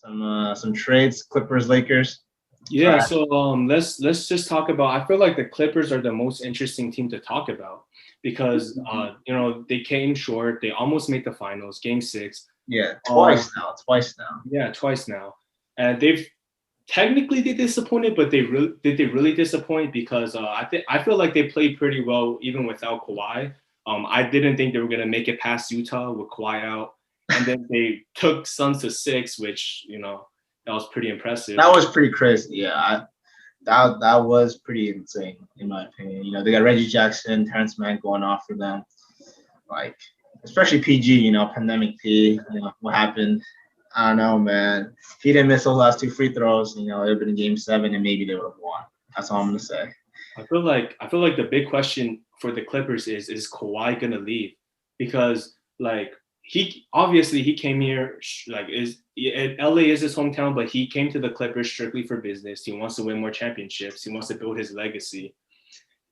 Some trades, Clippers, Lakers. Yeah, so let's just talk about. I feel like the Clippers are the most interesting team to talk about because they came short. They almost made the finals, Game 6. Yeah, Um, twice now. yeah, twice now, and they've technically they disappointed, but they really disappoint because I feel like they played pretty well even without Kawhi. I didn't think they were gonna make it past Utah with Kawhi out, and then they took Suns to 6, which that was pretty impressive. That was pretty crazy. Yeah, that was pretty insane in my opinion. They got Reggie Jackson, Terrence Mann going off for them, like especially PG. Pandemic P. What happened? I don't know, man. If he didn't miss those last two free throws, it would have been Game 7, and maybe they would have won. That's all I'm gonna say. I feel like the big question for the Clippers is Kawhi gonna leave? Because like he came here like LA is his hometown, but he came to the Clippers strictly for business. He wants to win more championships. He wants to build his legacy.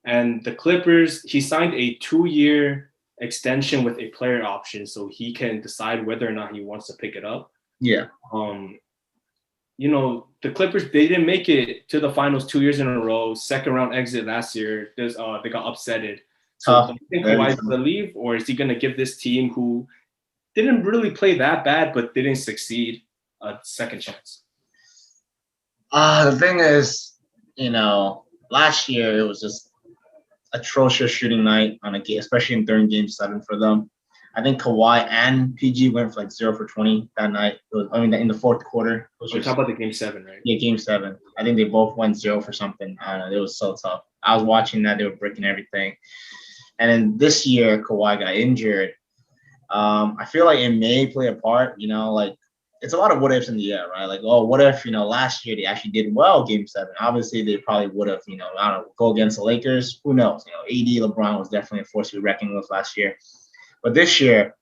And the Clippers, he signed a 2-year extension with a player option, so he can decide whether or not he wants to pick it up. Yeah. Um, the Clippers, they didn't make it to the finals 2 years in a row. Second round exit last year. They got upsetted. So do you think Kawhi's going to leave, or is he going to give this team who didn't really play that bad but didn't succeed a second chance? The thing is, last year it was just atrocious shooting night on a game, especially during Game 7 for them. I think Kawhi and PG went for like 0 for 20 that night. In the fourth quarter. We're talking about the Game 7, right? Yeah, Game 7. I think they both went 0 for something. I don't know. It was so tough. I was watching that. They were breaking everything. And then this year, Kawhi got injured. I feel like it may play a part, like it's a lot of what ifs in the air, right? Like, oh, what if, last year they actually did well Game 7? Obviously, they probably would have, I don't know, go against the Lakers. Who knows? AD, LeBron was definitely a force to be reckoned with last year. But this year,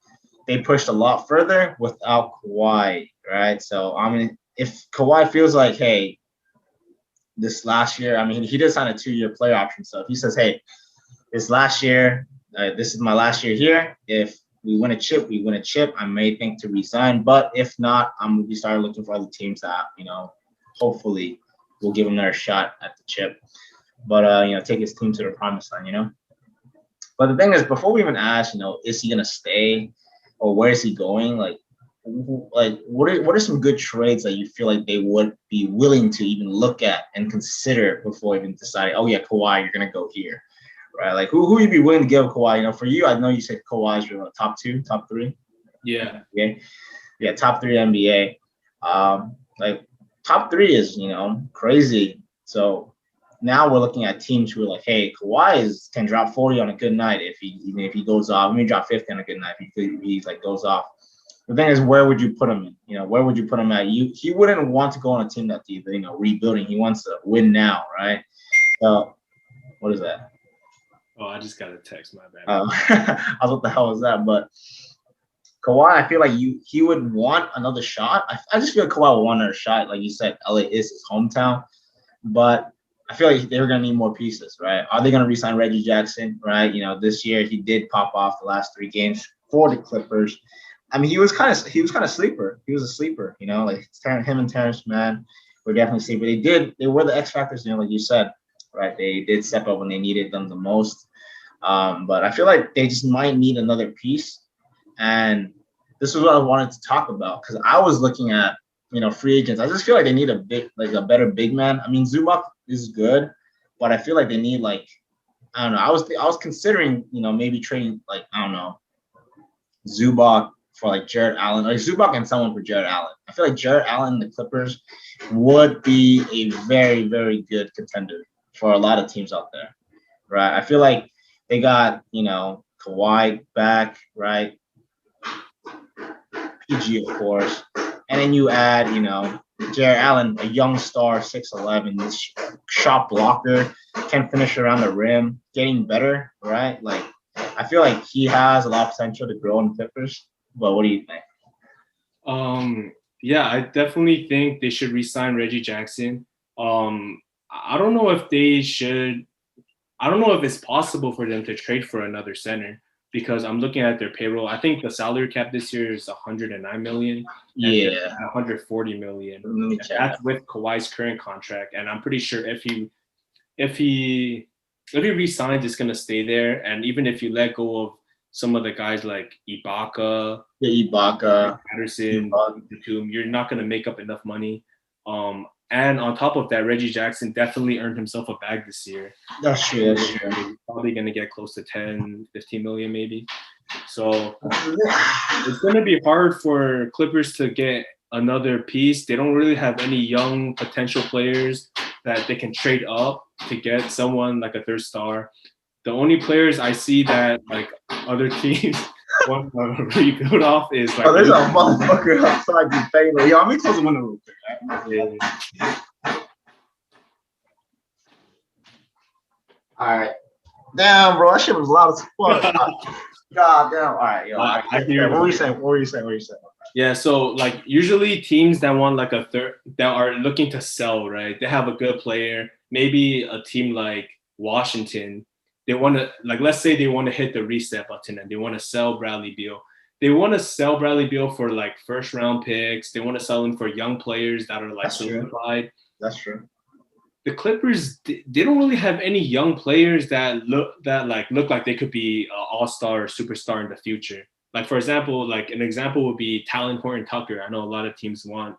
they pushed a lot further without Kawhi, right? So, if Kawhi feels like, hey, this last year, he did sign a 2-year player option. So if he says, hey, this last year, this is my last year here. If we win a chip, we win a chip. I may think to resign, but if not, I'm gonna be starting looking for other teams that hopefully will give him another shot at the chip. But take his team to the promised land. But the thing is, before we even ask, is he gonna stay or where is he going? Like what are some good trades that you feel like they would be willing to even look at and consider before even deciding? Oh yeah, Kawhi, you're gonna go here. Right, like who you'd be willing to give Kawhi? For you, I know you said Kawhi's your top 2, top 3. Yeah. Yeah, top 3 NBA. Like top 3 is crazy. So now we're looking at teams who are like, hey, Kawhi can drop 40 on a good night if he goes off. I mean, drop 50 on a good night if he like goes off. The thing is, where would you put him in? Where would you put him at? He wouldn't want to go on a team that's either rebuilding. He wants to win now, right? So what is that? Oh, I just got a text. My bad. I was what the hell was that? But Kawhi, I feel like he would want another shot. I just feel like Kawhi would want another shot. Like you said, LA is his hometown, but I feel like they're gonna need more pieces, right? Are they gonna re-sign Reggie Jackson? Right? This year he did pop off the last 3 games for the Clippers. He was kind of sleeper. He was a sleeper. Like him and Terrence Mann were definitely sleeper. They were the X factors. Like you said, right? They did step up when they needed them the most. But I feel like they just might need another piece. And this is what I wanted to talk about because I was looking at, free agents. I just feel like they need a better big man. Zubac is good, but I feel like they need I don't know. I was considering, maybe trading I don't know, Zubac for Jarrett Allen, Zubac and someone for Jarrett Allen. I feel like Jarrett Allen and the Clippers would be a very, very good contender for a lot of teams out there, right? I feel like they got, Kawhi back, right? PG, of course. And then you add, Jarrett Allen, a young star, 6'11", this shot blocker, can finish around the rim, getting better, right? I feel like he has a lot of potential to grow in the Clippers. But what do you think? Yeah, I definitely think they should re-sign Reggie Jackson. I don't know if they should. I don't know if it's possible for them to trade for another center. because I'm looking at their payroll. I think the salary cap this year is 109 million. Yeah. 140 million. Let me check That's that. with Kawhi's current contract, and I'm pretty sure if he resigns, it's gonna stay there. And even if you let go of some of the guys like Ibaka, The Ibaka. Patterson, Batum, you're not gonna make up enough money. And on top of that, Reggie Jackson definitely earned himself a bag this year. That's true. That's true. He's probably gonna get close to 10, 15 million maybe. So it's gonna be hard for Clippers to get another piece. They don't really have any young potential players that they can trade up to get someone like a third star. The only players I see that like other teams want to rebuild off is like. Oh, there's a motherfucker outside the favor. Yo, I'm gonna close the window real quick. All right. Damn, bro, that shit was loud as fuck. God damn. All right, yo. I hear. What were you saying? What were you saying? Yeah, so like usually teams that want like a third that are looking to sell, right? They have a good player. Maybe a team like Washington, they want to like let's say they want to hit the reset button and they want to sell Bradley Beal. They want to sell Bradley Beal for like first round picks. They want to sell him for young players that are like solidified. That's true. The Clippers, they don't really have any young players that look like they could be an all-star or superstar in the future. Like for example, like an example would be Talon Horton-Tucker. I know a lot of teams want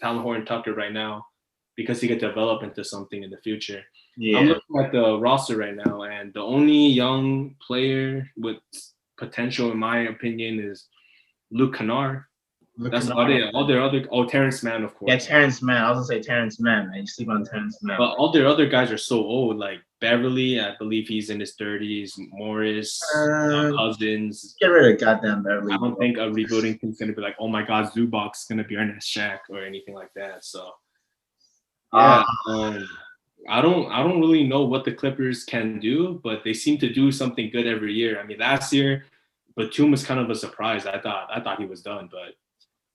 Talon Horton-Tucker right now because he could develop into something in the future. Yeah. I'm looking at the roster right now, and the only young player with potential, in my opinion, is Luke Kennard. That's about it. All their other Terrence Mann, of course. Yeah, Terrence Mann. I was gonna say Terrence Mann, man. You sleep on Terrence Mann. But all their other guys are so old. Like Beverly, I believe he's in his 30s. Morris, Cousins. Get rid of goddamn Beverly. I don't think a rebuilding team's gonna be like, oh my God, Zubac's gonna be our next Shaq or anything like that. So yeah, I don't really know what the Clippers can do, but they seem to do something good every year. I mean, last year, Batum was kind of a surprise. I thought he was done, but.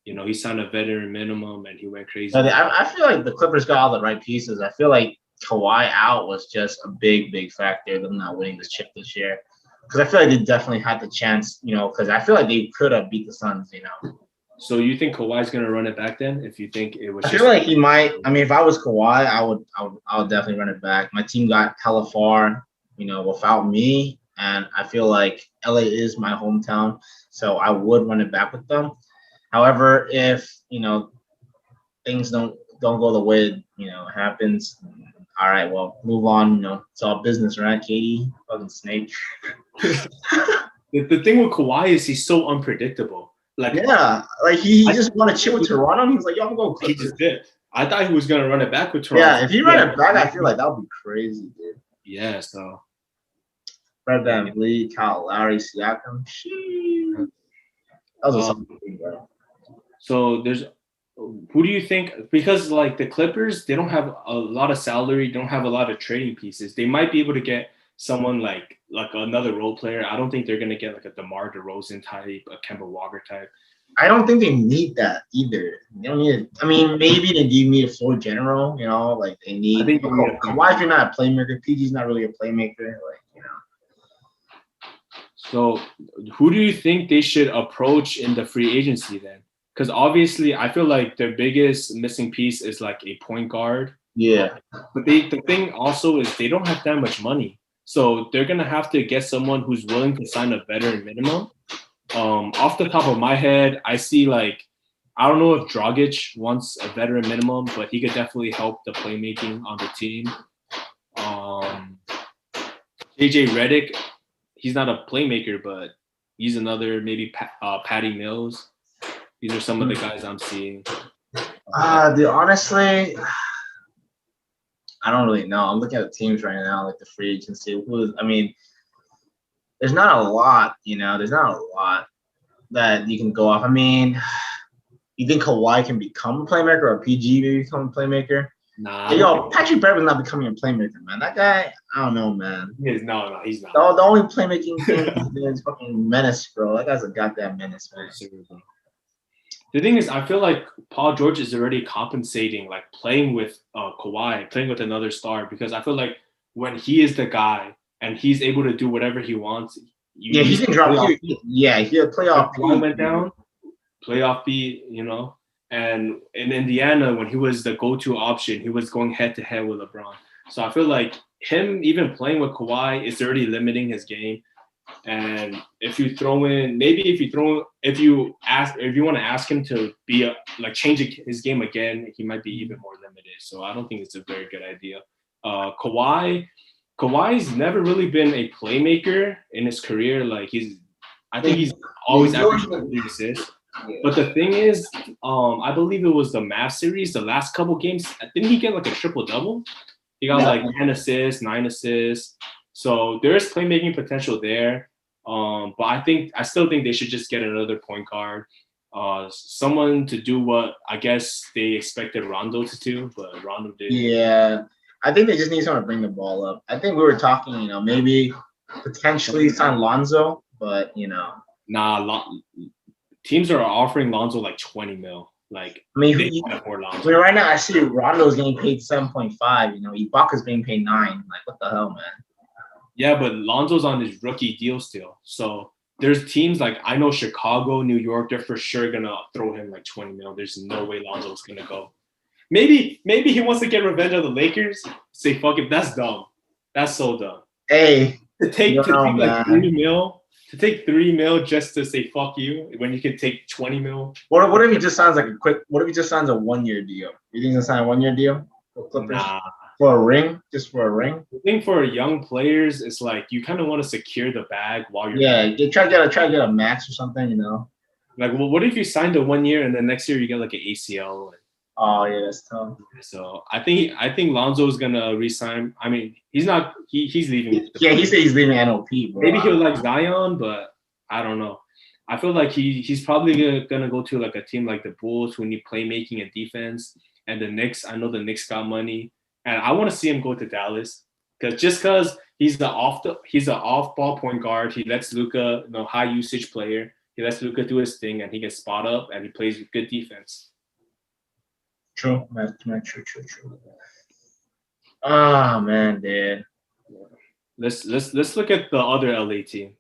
You know, he signed a veteran minimum and he went crazy. I feel like the Clippers got all the right pieces. I feel like Kawhi out was just a big, big factor them not winning this chip this year. Because I feel like they definitely had the chance, you know, because I feel like they could have beat the Suns, you know. So you think Kawhi's going to run it back then if you think it was I feel like he might. I mean, if I was Kawhi, I would definitely run it back. My team got hella far, you know, without me. And I feel like LA is my hometown. So I would run it back with them. However, if you know things don't go the way you know happens, all right, well, move on. You know, it's all business, right, Katie? Fucking snake. The thing with Kawhi is he's so unpredictable. Like he just want to chill with Toronto. He's like, yo, I'm going Clippers. He just did. I thought he was gonna run it back with Toronto. Yeah, if he ran it back, I feel like that would be crazy, dude. Yeah, so. Fred VanVleet, Kyle Lowry, Siakam. That was something, bro. So who do you think, because like the Clippers, they don't have a lot of salary, don't have a lot of trading pieces. They might be able to get someone like another role player. I don't think they're going to get like a DeMar DeRozan type, a Kemba Walker type. I don't think they need that either. They don't need it. I mean, maybe they do need a floor general, you know, like they need. I think Kawhi's not a playmaker. PG's not really a playmaker, like, you know. So who do you think they should approach in the free agency then? Because obviously, I feel like their biggest missing piece is like a point guard. Yeah. But the thing also is they don't have that much money. So they're going to have to get someone who's willing to sign a veteran minimum. Off the top of my head, I see like, I don't know if Dragic wants a veteran minimum, but he could definitely help the playmaking on the team. JJ Redick, he's not a playmaker, but he's another maybe Patty Mills. These are some of the guys I'm seeing. Dude, honestly, I don't really know. I'm looking at the teams right now, like the free agency. There's not a lot, you know. There's not a lot that you can go off. I mean, you think Kawhi can become a playmaker or PG maybe become a playmaker? Nah. Hey, yo, Patrick Beverly's not becoming a playmaker, man. That guy, I don't know, man. No, he's not. The only playmaking thing is fucking menace, bro. That guy's a goddamn menace, man. The thing is, I feel like Paul George is already compensating, like playing with Kawhi, playing with another star, because I feel like when he is the guy and he's able to do whatever he wants, Yeah, he can drop. Yeah, he'll playoff. Kawhi went down, playoff beat, and in Indiana, when he was the go-to option, he was going head-to-head with LeBron. So I feel like him even playing with Kawhi is already limiting his game. And if you want to ask him to be change his game again, he might be even more limited. So I don't think it's a very good idea. Kawhi's never really been a playmaker in his career. I think he's always averaging 3 assists. But the thing is, I believe it was the Mavs series, the last couple games. Didn't he get like a triple double? He got 10 assists, 9 assists. So there is playmaking potential there. But I still think they should just get another point guard, someone to do what I guess they expected Rondo to do, but Rondo didn't. Yeah, I think they just need someone to bring the ball up. I think we were talking, maybe potentially sign Lonzo, but Nah, teams are offering Lonzo like 20 mil. Like, they can't afford Lonzo. Right now I see Rondo's getting paid 7.5. Ibaka's being paid 9. Like, what the hell, man? Yeah, but Lonzo's on his rookie deal still. So there's teams like, I know Chicago, New York, they're for sure gonna throw him like 20 mil. There's no way Lonzo's gonna go. Maybe he wants to get revenge on the Lakers. Say fuck it. That's dumb. That's so dumb. Hey, to take like 3 mil. To take 3 mil just to say fuck you when you can take 20 mil. What if he just signs what if he just signs a 1-year deal? You think he'll sign a 1-year deal for Clippers? Nah. For a ring? Just for a ring? I think for young players, it's like you kind of want to secure the bag while you're try to get a max or something, Like, well, what if you signed a 1 year and then next year you get like an ACL? Oh yeah, that's tough. So I think Lonzo's gonna resign. I mean, he's not. He's leaving. Yeah, he said he's leaving NOP. Bro. Maybe he'll like Zion, but I don't know. I feel like he's probably gonna go to like a team like the Bulls who need playmaking and defense. And the Knicks, I know the Knicks got money, and I want to see him go to Dallas because he's an off ball point guard. He lets Luka, high usage player. He lets Luka do his thing, and he gets spot up, and he plays with good defense. True. Ah, man, dude. Let's look at the other LA team.